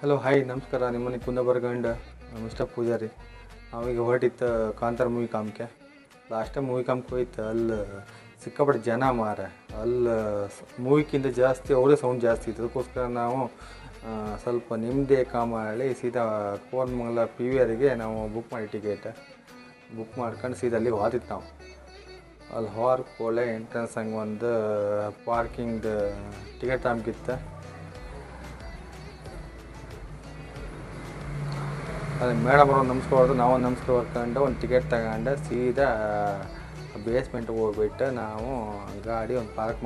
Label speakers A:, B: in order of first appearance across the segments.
A: Hello hi ನಮಸ್ಕಾರ. ನಿಮ್ಮನೆ ಕುಂದಬರ್ಗಂಡ್ mister Pujari. ನಾವೀಗ ಹೊರಟಿತ್ತು ಕಾಂತಾರ ಮೂವಿ ಕಾಮ್ಕೆ. ಲಾಸ್ಟ್ ಟೈಮ್ ಮೂವಿ ಕಾಮ್ಗೆ ಹೋಯ್ತು. ಅಲ್ಲಿ ಸಿಕ್ಕಾಪಟ್ಟೆ ಜನ ಮಾರ. ಅಲ್ಲಿ ಮೂವಿಕ್ಕಿಂತ ಜಾಸ್ತಿ ಅವರೇ ಸೌಂಡ್ ಜಾಸ್ತಿ ಇತ್ತು. ಅದಕ್ಕೋಸ್ಕರ ನಾವು ಸ್ವಲ್ಪ ನಿಮ್ಮದೇ ಮಾಡಿ ಸೀದಾ ಕೋರಮಂಗಲ ಪಿ ವಿ ಆರಿಗೆ ನಾವು ಬುಕ್ ಮಾಡಿ ಟಿಕೆಟ್ ಬುಕ್ ಮಾಡ್ಕೊಂಡು ಸೀದಾ ಅಲ್ಲಿ ಹೋದಿತ್ತು ನಾವು. ಅಲ್ಲಿ ಹೋರ್ ಕೋಳೆ ಎಂಟ್ರೆನ್ಸ್ ಹಂಗೆ ಒಂದು ಪಾರ್ಕಿಂಗ್ದು ಟಿಕೆಟ್ ತಗೊಂಬಿತ್ತು. ಅದು ಮೇಡಮ್ ಅವ್ರು ನಮಸ್ಕಾರ ನಾವು ನಮಸ್ಕಾರ ಬರ್ಕೊಂಡು ಒಂದು ಟಿಕೆಟ್ ತಗೊಂಡು ಸೀದಾ ಬೇಸ್ಮೆಂಟ್ಗೆ ಹೋಗ್ಬಿಟ್ಟು ನಾವು ಗಾಡಿ ಒಂದು ಪಾರ್ಕ್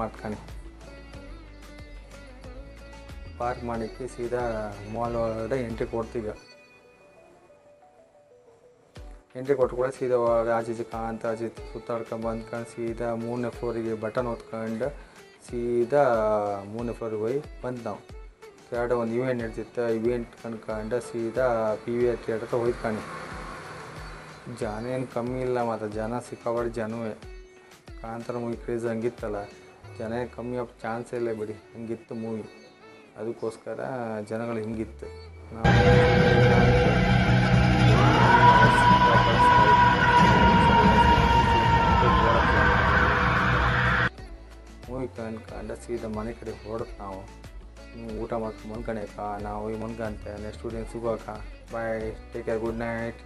A: ಮಾಡಿಕ್ಕೆ ಸೀದಾ ಮಾಲ್ ಒಳಗಡೆ ಎಂಟ್ರಿ ಕೊಡ್ತೀವಿ. ಎಂಟ್ರಿ ಕೊಟ್ಟು ಕೂಡ ಸೀದಾ ಆಚೆ ಕಾಂತ ಆಚೆ ಸುತ್ತಾಡ್ಕೊಂಡು ಬಂದ್ಕೊಂಡು ಸೀದಾ 3ನೇ ಫ್ಲೋರಿಗೆ ಬಟನ್ ಹೊತ್ಕೊಂಡು ಸೀದಾ 3ನೇ ಫ್ಲೋರಿಗೆ ಹೋಗಿ ಬಂದು ನಾವು ಕೆಳಗಡೆ ಒಂದು ಇವೆಂಟ್ ನಡ್ತಿತ್ತು. ಇವೆಂಟ್ ಕಣ್ಕೊಂಡು ಸೀದಾ ಪಿ ವಿ ಆರ್ ಥಿಯೇಟರ್ ಹತ್ರ ಹೋಯ್ತ್ಕೊಂಡು. ಜನ ಏನು ಕಮ್ಮಿ ಇಲ್ಲ, ಮತ್ತು ಜನ ಸಿಕ್ಕಾಪಟ್ಟೆ ಜನವೇ. ಕಾಂತಾರ ಮೂವಿ ಕ್ರೇಜ್ ಹಂಗಿತ್ತಲ್ಲ, ಜನ ಏನು ಕಮ್ಮಿ ಆಗೋ ಚಾನ್ಸೇ ಇಲ್ಲ ಬಿಡಿ, ಹಂಗಿತ್ತು ಮೂವಿ. ಅದಕ್ಕೋಸ್ಕರ ಜನಗಳು ಹಿಂಗಿತ್ತು. ಮೂವಿ ಕಂಡು ಸೀದಾ ಮನೆ ಕಡೆ ಹೊರಡ್ತು ನಾವು. ಊಟ ಮಾಡ್ಕೊಂಡು ಮನ್ಕಣಕ ನಾವು ಈ ಮನ್ಕಂತೆ ನೆಕ್ಸ್ಟ್ ಸ್ಟೂಡೆಂಟ್ ಸಿಗೋಕ. ಬಾಯ್, ಟೇಕ್ ಕೇರ್, ಗುಡ್ ನೈಟ್.